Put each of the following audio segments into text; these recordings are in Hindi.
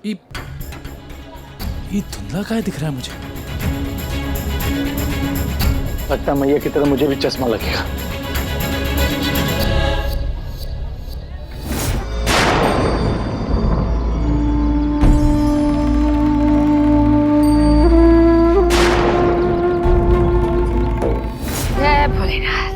ये धुंधला काहे दिख रहा है मुझे? लगता है मैया की तरह मुझे भी चश्मा लगेगा। जय भोलेनाथ।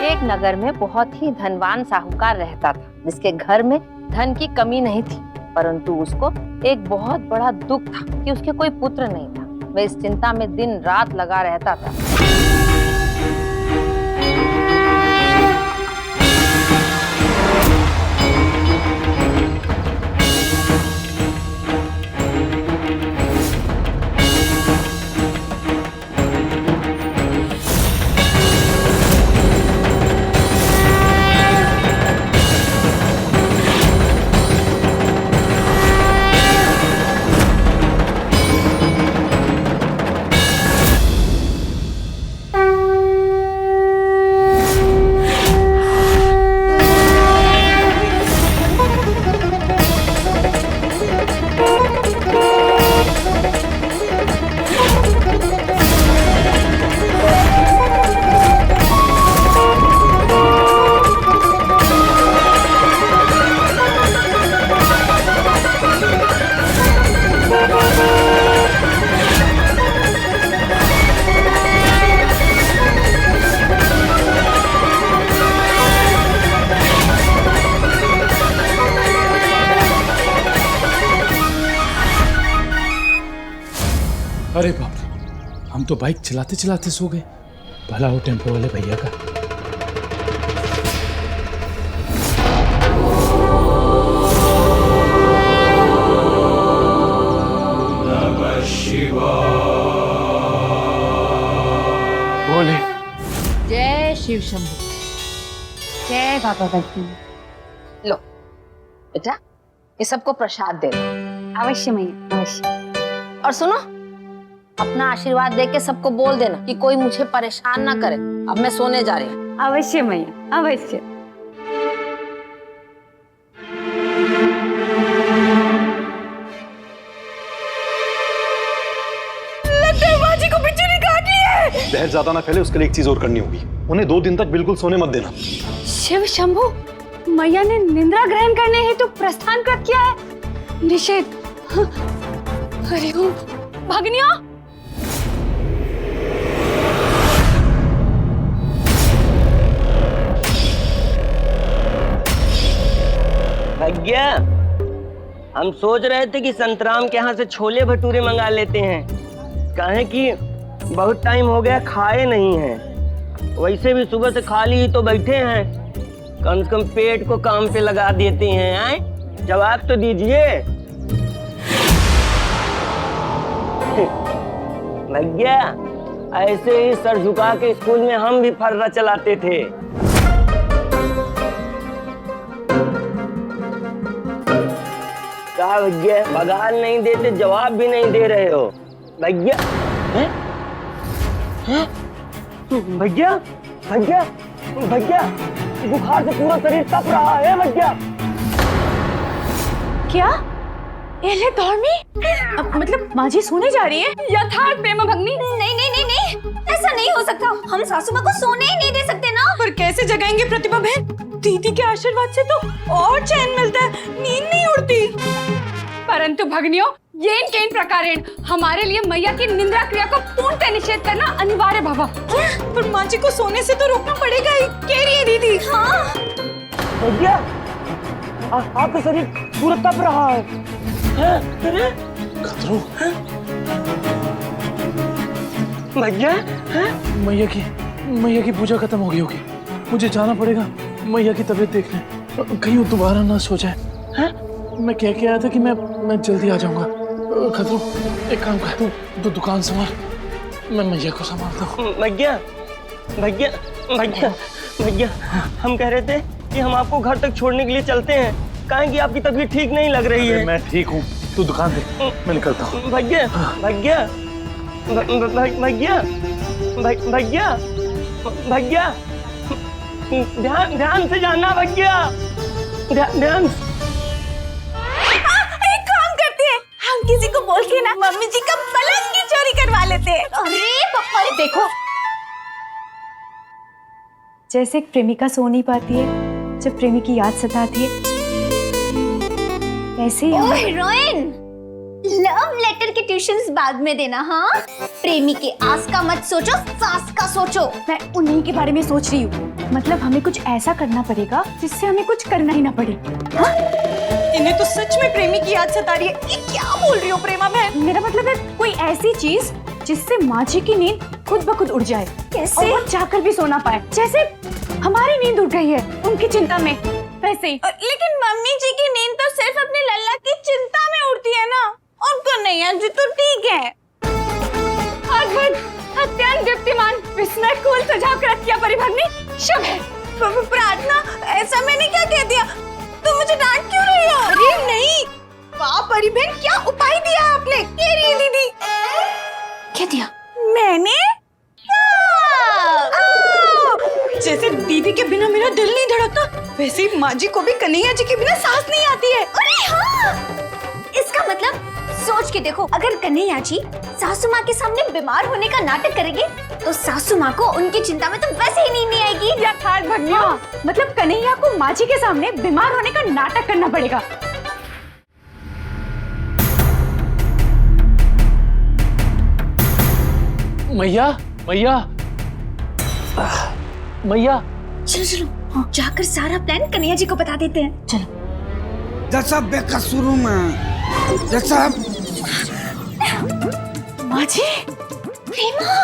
एक नगर में बहुत ही धनवान साहूकार रहता था, जिसके घर में धन की कमी नहीं थी, परंतु उसको एक बहुत बड़ा दुख था कि उसके कोई पुत्र नहीं था। वह इस चिंता में दिन रात लगा रहता था। अरे बाप रे, हम तो बाइक चलाते चलाते सो गए। भला हो टेम्पो वाले भैया का। नमः शिवाय। बोले जय शिव शंभू। जय बाबा भक्ति। लो बेटा, ये सबको प्रसाद दे दो। अवश्य मैया, अवश्य। और सुनो, अपना आशीर्वाद दे के सबको बोल देना कि कोई मुझे परेशान ना करे। अब मैं सोने जा रही हूँ। अवश्य मैया, अवश्य। लगता है माँ जी को बिच्छू ने काट लिया है। जहर ज्यादा ना फैले, उसके लिए एक चीज और करनी होगी। उन्हें 2 दिन तक बिल्कुल सोने मत देना। शिव शंभू, मैया ने निद्रा ग्रहण करने हेतु प्रस्थान कर किया है। निषेध। अरे ओ भगनिया, भैया, हम सोच रहे थे कि संतराम के यहाँ से छोले भटूरे मंगा लेते हैं। काहे कि बहुत टाइम हो गया खाए नहीं हैं। वैसे भी सुबह से खाली ही तो बैठे हैं, कम से कम पेट को काम पे लगा देते हैं। आए, जवाब तो दीजिए। भैया, ऐसे ही सर झुका के स्कूल में हम भी फर्रा चलाते थे। कहा भैया, बगाल नहीं देते, जवाब भी नहीं दे रहे हो। भैया, भैया, भैया, भैया, बुखार से पूरा शरीर तप रहा है भैया। क्या एले धर्मी? मतलब माँ जी सोने जा रही है? यथार्थ प्रेम भगनी। नहीं नहीं नहीं नहीं, ऐसा नहीं हो सकता। हम सासू माँ को सोने ही नहीं दे सकते ना। पर कैसे जगाएंगे प्रतिभा बहन? दीदी के आशीर्वाद से तो और चैन मिलता है, नींद नहीं उड़ती। परंतु भगनियों, येन केन प्रकारेण हमारे लिए मैया की निंद्रा क्रिया को पूर्णतः निषेध करना अनिवार्य भवा। पर माँ जी को सोने से तो रोकना पड़ेगा ही, कह रही है दीदी। हाँ भैया, आपका शरीर पूरा तप रहा है। अरे खतरो, भैया, मैया की पूजा खत्म हो गई होगी। मुझे जाना पड़ेगा मैया की तबीयत देखने, कहीं वो दोबारा ना सो जाए। मैं कह के आया था कि मैं जल्दी आ जाऊंगा। खतरो, एक काम कर, तू दुकान संभाल, मैं मैया को संभालता हूँ। भैया, भैया, भैया, भैया, हम कह रहे थे कि हम आपको घर तक छोड़ने के लिए चलते हैं। काहे कि आपकी तबीयत ठीक नहीं लग रही है। मैं ठीक हूँ, तू दुकान देख, मैं निकलता हूँ। भैया, भैया, भैया, भैया, भैया, ध्यान से जाना भैया, ध्यान। देखो, जैसे एक प्रेमिका सो नहीं पाती है जब प्रेमी की याद सताती है, वैसे ही ओह हीरोइन, लव लेटर के ट्यूशंस बाद में देना। हाँ, प्रेमी के आस का मत सोचो, सास का सोचो। मैं उन्हीं के बारे में सोच रही हूँ। मतलब हमें कुछ ऐसा करना पड़ेगा जिससे हमें कुछ करना ही ना पड़े। हाँ? इन्हें तो सच में प्रेमी की याद सता रही है। ये क्या बोल रही हो प्रेमा बहन? मेरा मतलब है कोई ऐसी चीज जिससे माँ जी की नींद खुद ब खुद उड़ जाए। कैसे? और वो जाकर भी सोना पाए, जैसे हमारी नींद उड़ गई है उनकी चिंता में, वैसे ही। लेकिन मम्मी जी की नींद तो सिर्फ अपने लल्ला की चिंता में उड़ती है ना, और कन्हैया जी तो ठीक है। अद्भुत, अत्यंत दीप्तिमान, विस्मयकूल सुझाव कर रखा परिभ्रमणी, शुभ है। प्रार्थना, ऐसा मैंने क्या कह दिया? तुम मुझे डांट क्यों रही हो? अरे नहीं, वाह परिबहन, क्या उपाय दिया आपने? कह रही है दीदी। क्या दिया मैंने? जैसे दीदी के बिना मेरा दिल नहीं धड़कता, वैसे ही माँ जी को भी कन्हैया जी के बिना सांस नहीं आती है। अरे हाँ, इसका मतलब सोच के देखो, अगर कन्हैया जी सासू माँ के सामने बीमार होने का नाटक करेंगे तो सासू माँ को उनकी चिंता में तो वैसे ही नींद नहीं आएगी। यथार्थ भग्नियों, मतलब कन्हैया को माँ जी के सामने बीमार होने का नाटक करना पड़ेगा। मैया, मैया, मैया। चलो चलो, जाकर सारा प्लान कन्हैया जी को बता देते हैं। चलो। जैसा बेकसूर में, जैसा माँ जी, प्रेमा,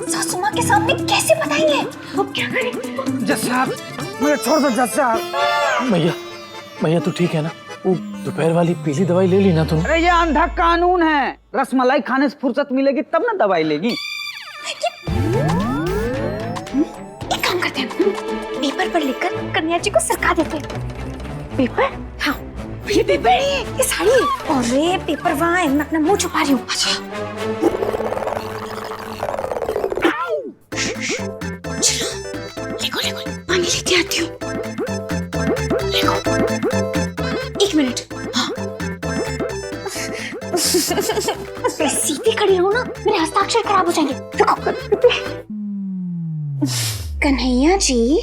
सासू माँ के सामने कैसे बताएंगे? अब क्या करें? जैसा मुझे छोड़ दो जैसा। मैया, मैया तू ठीक है ना? वो दोपहर वाली पीली दवाई ले ली ना तूने? अरे ये अंधा कानून है, रसमलाई खाने से फुर्सत मिलेगी तब ना दवाई लेगी। एक काम करते हैं, पेपर पर लिखकर कन्हैया जी को सरका देते हैं। पेपर? हाँ, ये पेपर ही है, ये साड़ी है। अरे पेपर वहाँ है, मैं अपना मुंह छुपा रही हूँ। देखो देखो, पानी लेके आती हूँ। एक मिनट। हाँ। सीधी खड़ी रहो ना, मेरे हस्ताक्षर खराब हो जाएंगे। रुको। कन्हैया जी,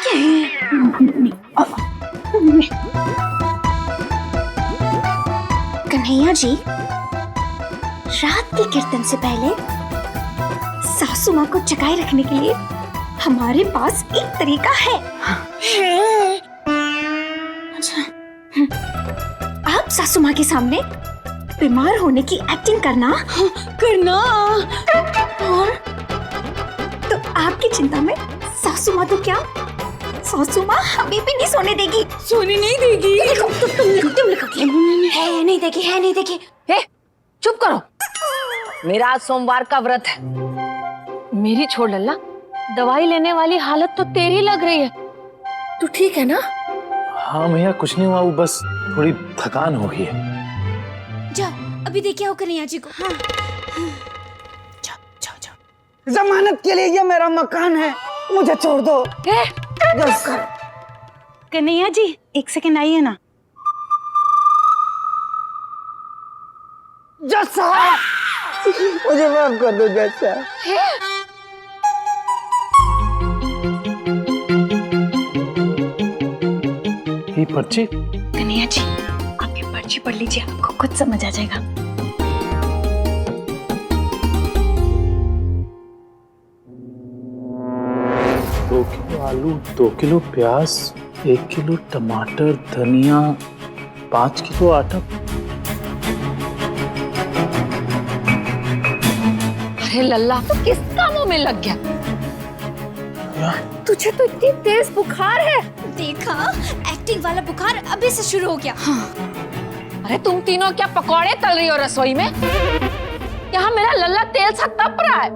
क्या है? कन्हैया जी, रात के कीर्तन से पहले सासू माँ को जगाए रखने के लिए हमारे पास एक तरीका है। अच्छा, आप सासू माँ के सामने बीमार होने की एक्टिंग करना और तो आपकी चिंता में सासू माँ तो क्या, सासू माँ हमें भी नहीं सोने देगी। सोने नहीं देगी। तुम लिखो है नहीं देगी। ए, चुप करो। मेरा आज सोमवार का व्रत है। मेरी छोड़ लल्ला, दवाई लेने वाली हालत तो तेरी लग रही है। तू ठीक है ना? हाँ मैया, कुछ नहीं हुआ, वो बस थोड़ी थकान हो गई है। जाओ अभी देखे हो कन्हैया जी को। हाँ। जाओ। जमानत के लिए ये मेरा मकान है, मुझे छोड़ दो। कन्हैया जी, एक सेकंड आइए ना। जैसा मुझे माफ कर दो जैसा। ये पर्ची? कन्हैया जी, आप ये पर्ची पढ़ लीजिए, आपको खुद समझ आ जाएगा। 2 किलो आलू, 2 किलो प्याज, 1 किलो टमाटर, धनिया, 5 किलो आटा। अरे लल्ला, तो किस कामों में लग गया? तुझे तो इतनी तेज बुखार है। देखा, एक्टिंग वाला बुखार अभी से शुरू हो गया। हाँ। अरे तुम तीनों क्या पकौड़े तल रही हो रसोई में? यहाँ मेरा लल्ला तेल सा तप रहा है।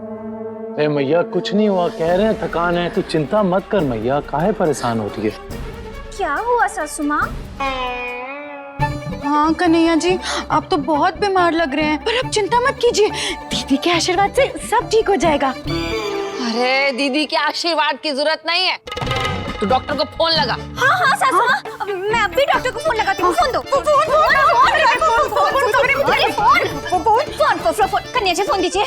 ए मैया, कुछ नहीं हुआ, कह रहे हैं थकान है, तू चिंता मत कर मैया, काहे परेशान होती है? क्या हुआ सासू माँ? हाँ कन्हैया जी, आप तो बहुत बीमार लग रहे हैं, पर आप चिंता मत कीजिए, दीदी के आशीर्वाद से सब ठीक हो जाएगा। अरे दीदी के आशीर्वाद की जरूरत नहीं है, तू डॉक्टर को फोन लगा। हाँ सासू माँ, मैं अभी डॉक्टर को फोन लगाती हूँ। फोन दो। फोन। कन्या जी फोन दीजिए।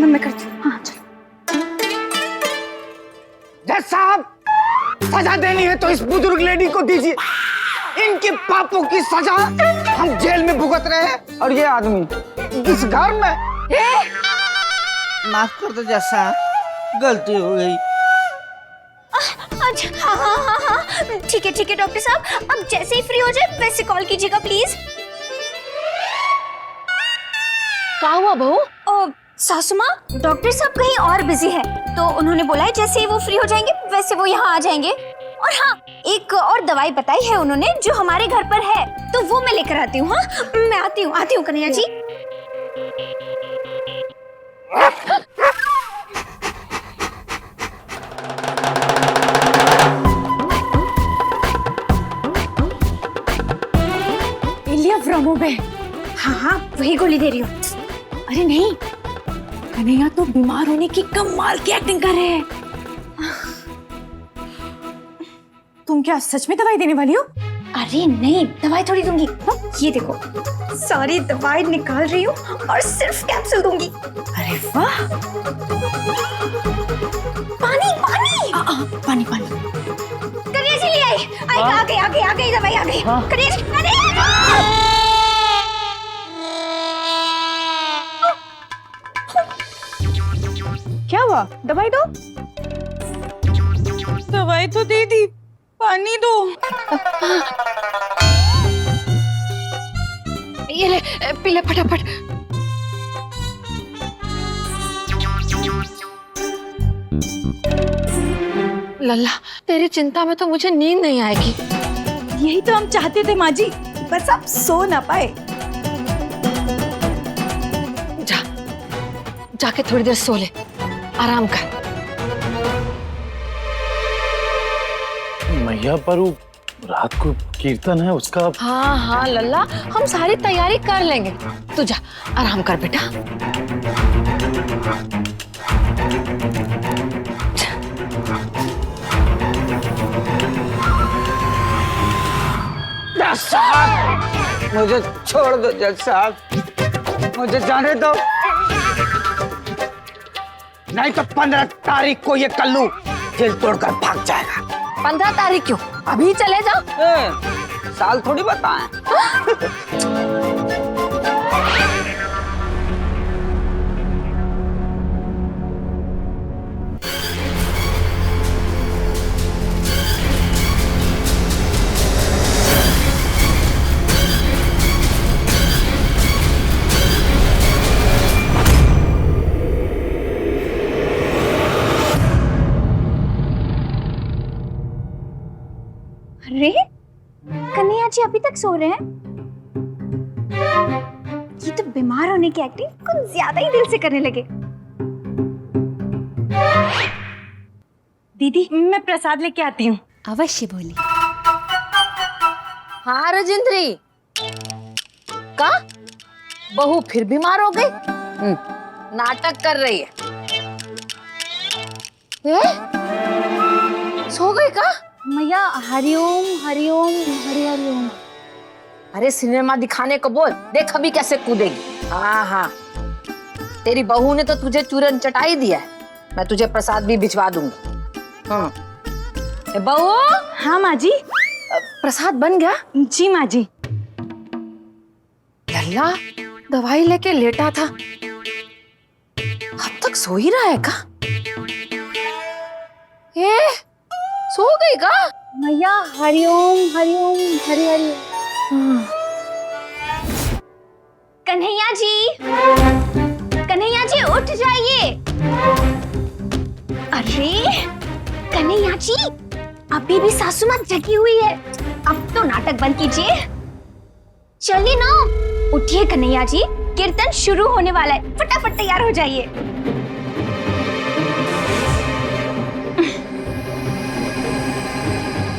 मैं करती हूँ। हाँ चलो। जज साहब, सजा देनी है तो इस बुजुर्ग लेडी को दीजिए। इनके पापों की सजा हम जेल में भुगत रहे हैं और ये आदमी इस घर में। माफ कर दो जज साहब, गलती हो गई। अच्छा हाँ, ठीक है डॉक्टर साहब, अब जैसे ही फ्री हो जाए वैसे कॉल कीजिएगा प्लीज। क्या हुआ बहू? सासू माँ, डॉक्टर साहब कहीं और बिजी है, तो उन्होंने बोला है जैसे ही वो फ्री हो जाएंगे वैसे वो यहाँ आ जाएंगे। और हाँ, एक और दवाई बताई है उन्होंने जो हमारे घर पर है, तो वो मैं लेकर आती हूँ। हाँ मैं आती हूँ कन्हैया जी। हाँ वही गोली दे रही हूँ। अरे नहीं, कन्हैया तो बीमार होने की कमाल की एक्टिंग कर रहे हैं। तुम क्या सच में दवाई देने वाली हो? अरे नहीं, दवाई थोड़ी दूंगी। ये देखो, सारी दवाई निकाल रही हूँ और सिर्फ कैप्सूल दूंगी। अरे वाह। पानी पानी पानी पानी। कन्हैया जी ले आई। आ गई दवाई आ गई। कन्हैया जी, क्या हुआ? दवाई दो। दवाई तो दे दी, पानी दो। ये ले, पी ले फटाफट। लल्ला, तेरी चिंता में तो मुझे नींद नहीं आएगी। यही तो हम चाहते थे माँ जी, बस आप सो ना पाए। जाके थोड़ी देर सो ले, आराम कर। मैया पर वो रात को कीर्तन है उसका। हाँ लल्ला, हम सारी तैयारी कर लेंगे। तू जा, आराम कर बेटा। जज साहब, मुझे छोड़ दो जज साहब, मुझे जाने दो, नहीं तो 15 तारीख को ये कल्लू जेल तोड़कर भाग जाएगा। 15 तारीख क्यों? अभी चले जाओ। साल थोड़ी बताएं। अरे कन्हैया जी अभी तक सो रहे हैं? ये तो बीमार होने की एक्टिंग कुछ ज्यादा ही दिल से करने लगे। दीदी, मैं प्रसाद लेके आती हूँ। अवश्य बोली। हाँ राजेंद्री, का बहू फिर बीमार हो गई? नाटक कर रही है। सो गई का? मैया हरिओम हरिओम हरि हरिओम। अरे सिनेमा दिखाने को बोल, देख अभी कैसे कूदेगी। हाँ, तेरी बहू ने तो तुझे चूरन चटाई दिया है, मैं तुझे प्रसाद भी भिजवा दूंगी। बहू। हाँ माँ जी। प्रसाद बन गया? जी माँ जी। लल्ला दवाई लेके लेटा था, अब तक सो ही रहा है का? सो गई का? मैया हरिओम हरिओम हरि हरि। कन्हैया जी उठ जाइए। अरे कन्हैया जी, अभी भी सासू माँ जगी हुई है, अब तो नाटक बंद कीजिए। चलिए ना, उठिए कन्हैया जी, कीर्तन शुरू होने वाला है, फटाफट तैयार हो जाइए।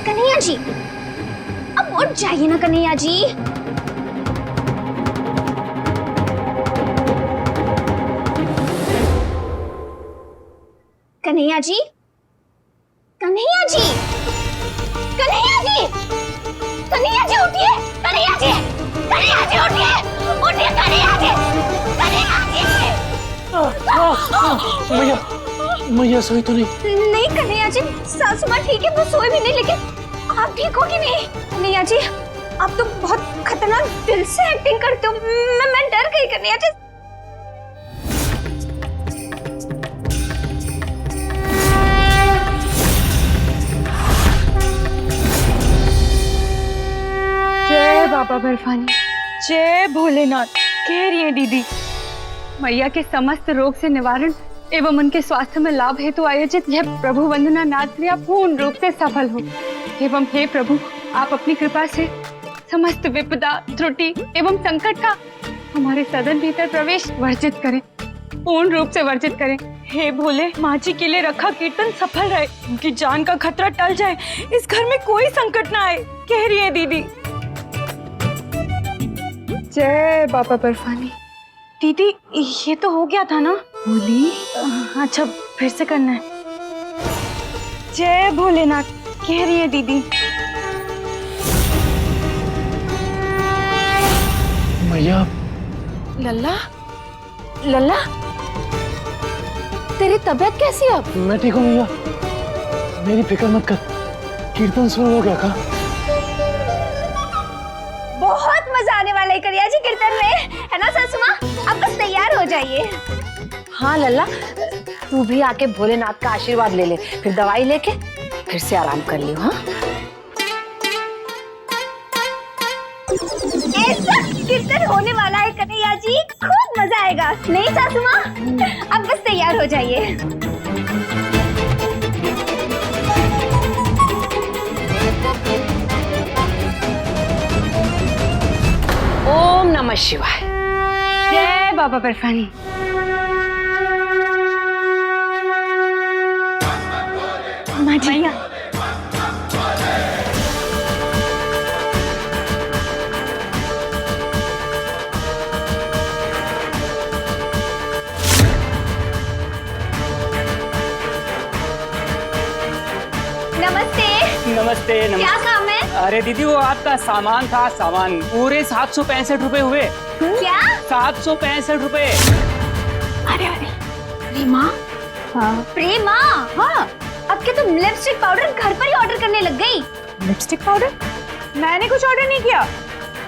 कन्हैया जी, अब उठ जाइए ना कन्हैया जी। कन्हैया जी, कन्हैया जी, कन्हैया जी, कन्हैया जी उठिए, कन्हैया जी। मैया मैया सोई तो नहीं? नहीं कन्हैया जी, सासू माँ ठीक है, वो सोए भी नहीं, लेकिन आप ठीक हो कि नहीं? कन्हैया जी, आप तो बहुत खतरनाक दिल से एक्टिंग करते हो। मैं डर गई कन्हैया जी। जय बाबा बर्फानी, जय भोलेनाथ। कह रही है दीदी, मैया के समस्त रोग से निवारण एवं उनके स्वास्थ्य में लाभ हेतु आयोजित यह प्रभु वंदना नाद क्रिया पूर्ण रूप से सफल हो एवं हे प्रभु, आप अपनी कृपा से समस्त विपदा, त्रुटि एवं संकट का हमारे सदन भीतर प्रवेश वर्जित करें, पूर्ण रूप से वर्जित करें। हे भोले, माँ जी के लिए रखा कीर्तन सफल रहे, उनकी जान का खतरा टल जाए, इस घर में कोई संकट ना आए। कह रही है दीदी। जय बाबा बर्फानी। दीदी, ये तो हो गया था ना? बोली। अच्छा, फिर से करना है। जय भोलेनाथ। कह रही है दीदी। मैया। लल्ला, लल्ला, तेरी तबीयत कैसी है अब? मैं ठीक हूँ मैया, मेरी फिक्र मत कर। कीर्तन शुरू हो गया का? बहुत मजा आने वाला है कन्हैया जी कीर्तन में, है ना सासू माँ? अब बस तैयार हो जाइए। हाँ लल्ला, तू भी आके भोलेनाथ का आशीर्वाद ले ले, फिर दवाई लेके फिर से आराम कर लियो। हाँ, ऐसा कीर्तन होने वाला है कन्हैया जी, खूब मजा आएगा। नहीं सासू माँ, अब बस तैयार हो जाइए। ओम नमः शिवाय। जय बाबा बर्फानी। मैया। नमस्ते। नमस्ते क्या नमस्ते। काम है? अरे दीदी, वो आपका सामान था, सामान पूरे 765 रुपए हुए। क्या? 765 रुपए। अरे अरे, प्रेमा? हाँ प्रेमा। हाँ, अब क्या तुम लिपस्टिक पाउडर घर पर ही ऑर्डर करने लग गई? Lipstick powder? मैंने कुछ ऑर्डर नहीं किया,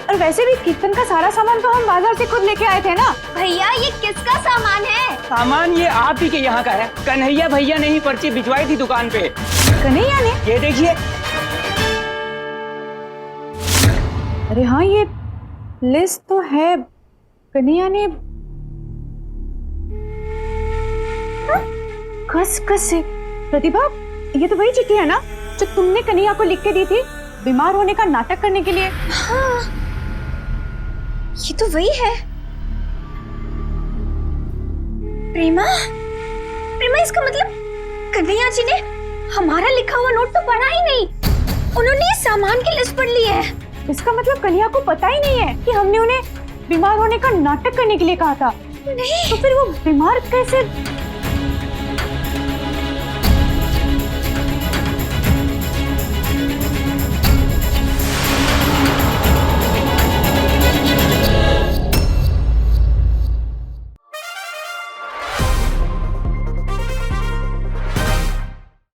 और वैसे भी कीर्तन का सारा सामान तो हम बाजार से खुद लेके आए थे ना। भैया, ये किसका सामान है? सामान ये आप ही के यहाँ का है। कन्हैया भैया ने ही पर्ची भिजवाई थी दुकान पे। कन्हैया ने? ये देखिए। अरे हाँ, ये लिस्ट तो है। कन्हैया ने खस खस से। प्रतिभा, ये तो वही चिट्ठी है ना जो तुमने कन्हैया को लिख के दी थी बीमार होने का नाटक करने के लिए? हाँ, ये तो वही है। प्रेमा, प्रेमा, इसका मतलब कन्हैया जी ने हमारा लिखा हुआ नोट तो पढ़ा ही नहीं, उन्होंने सामान की लिस्ट पढ़ ली है। इसका मतलब कन्हैया को पता ही नहीं है कि हमने उन्हें बीमार होने का नाटक करने के लिए कहा था। नहीं, तो फिर वो बीमार कैसे?